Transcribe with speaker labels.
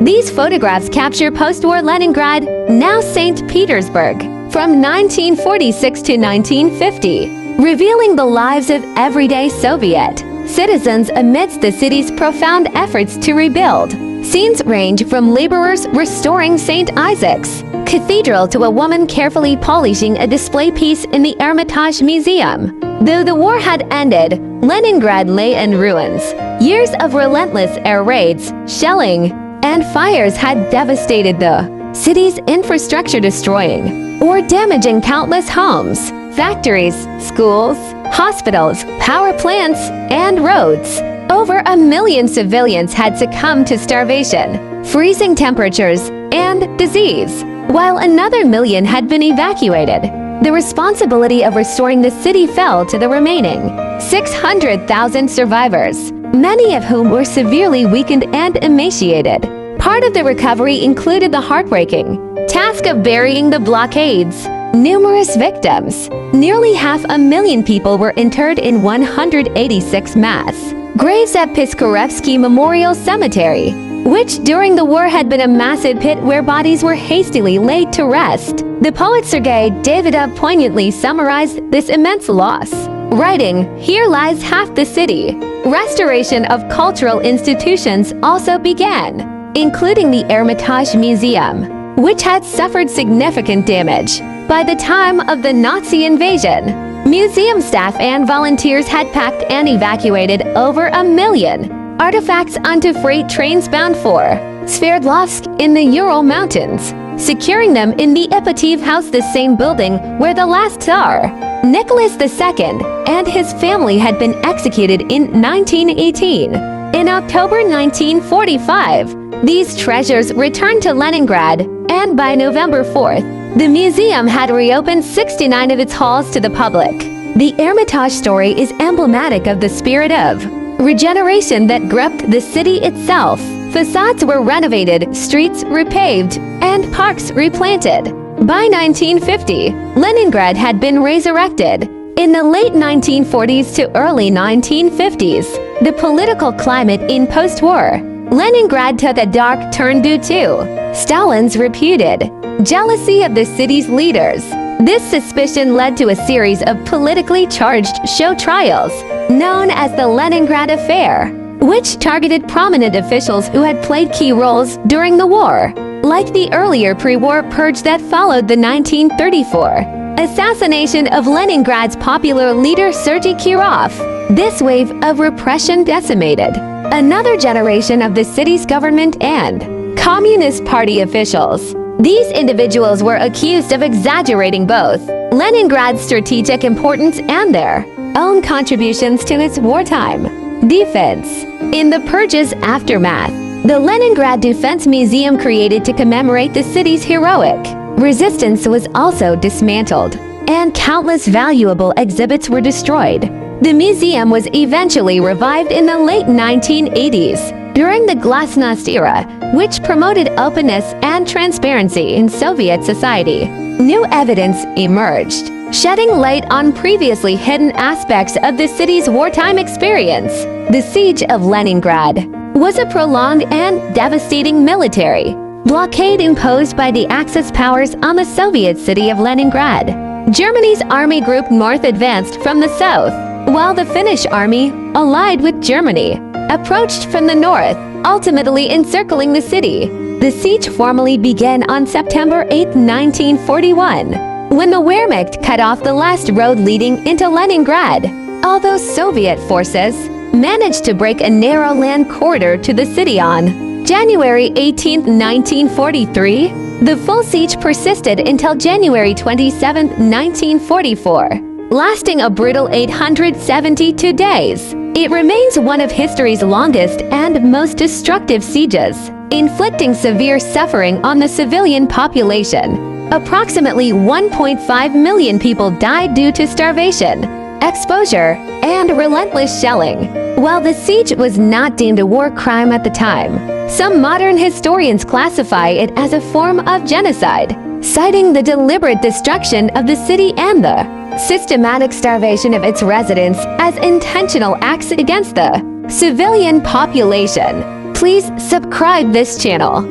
Speaker 1: These photographs capture post-war Leningrad, now St. Petersburg, from 1946 to 1950, revealing the lives of everyday Soviet citizens amidst the city's profound efforts to rebuild. Scenes range from laborers restoring St. Isaac's Cathedral to a woman carefully polishing a display piece in the Hermitage Museum. Though the war had ended, Leningrad lay in ruins. Years of relentless air raids, shelling, and fires had devastated the city's infrastructure, destroying or damaging countless homes, factories, schools, hospitals, power plants, and roads. Over 1 million civilians had succumbed to starvation, freezing temperatures, and disease, while another million had been evacuated. The responsibility of restoring the city fell to the remaining 600,000 survivors, many of whom were severely weakened and emaciated. Part of the recovery included the heartbreaking task of burying the blockades. Numerous victims, nearly 500,000 people, were interred in 186 mass graves at Piskorevsky Memorial Cemetery, which during the war had been a massive pit where bodies were hastily laid to rest. The poet Sergei Davidov poignantly summarized this immense loss, writing, "Here lies half the city." Restoration of cultural institutions also began, including the Hermitage Museum, which had suffered significant damage by the time of the Nazi invasion. Museum staff and volunteers had packed and evacuated over 1 million artifacts onto freight trains bound for Sverdlovsk in the Ural Mountains, securing them in the Ipatiev House, the same building where the last Tsar, Nicholas II, and his family had been executed in 1918. In October 1945, these treasures returned to Leningrad, and by November 4th, the museum had reopened 69 of its halls to the public. The Hermitage story is emblematic of the spirit of regeneration that gripped the city itself. Facades were renovated, streets repaved, and parks replanted. By 1950, Leningrad had been resurrected. In the late 1940s to early 1950s, the political climate in post-war Leningrad took a dark turn due to Stalin's reputed jealousy of the city's leaders. This suspicion led to a series of politically charged show trials, known as the Leningrad Affair, which targeted prominent officials who had played key roles during the war. Like the earlier pre-war purge that followed the 1934 assassination of Leningrad's popular leader Sergei Kirov, this wave of repression decimated another generation of the city's government and Communist Party officials. These individuals were accused of exaggerating both Leningrad's strategic importance and their own contributions to its wartime defense. In the purge's aftermath, the Leningrad Defense Museum, created to commemorate the city's heroic resistance, was also dismantled, and countless valuable exhibits were destroyed. The museum was eventually revived in the late 1980s during the Glasnost era, which promoted openness and transparency in Soviet society. New evidence emerged, shedding light on previously hidden aspects of the city's wartime experience. The Siege of Leningrad was a prolonged and devastating military blockade imposed by the Axis powers on the Soviet city of Leningrad. Germany's Army Group North advanced from the south, while the Finnish army, allied with Germany, approached from the north, ultimately encircling the city. The siege formally began on September 8, 1941, when the Wehrmacht cut off the last road leading into Leningrad. Although Soviet forces managed to break a narrow land corridor to the city on January 18, 1943, the full siege persisted until January 27, 1944, lasting a brutal 872 days. It remains one of history's longest and most destructive sieges, inflicting severe suffering on the civilian population. Approximately 1.5 million people died due to starvation, exposure, and relentless shelling. While the siege was not deemed a war crime at the time, some modern historians classify it as a form of genocide, citing the deliberate destruction of the city and the systematic starvation of its residents as intentional acts against the civilian population. Please subscribe this channel.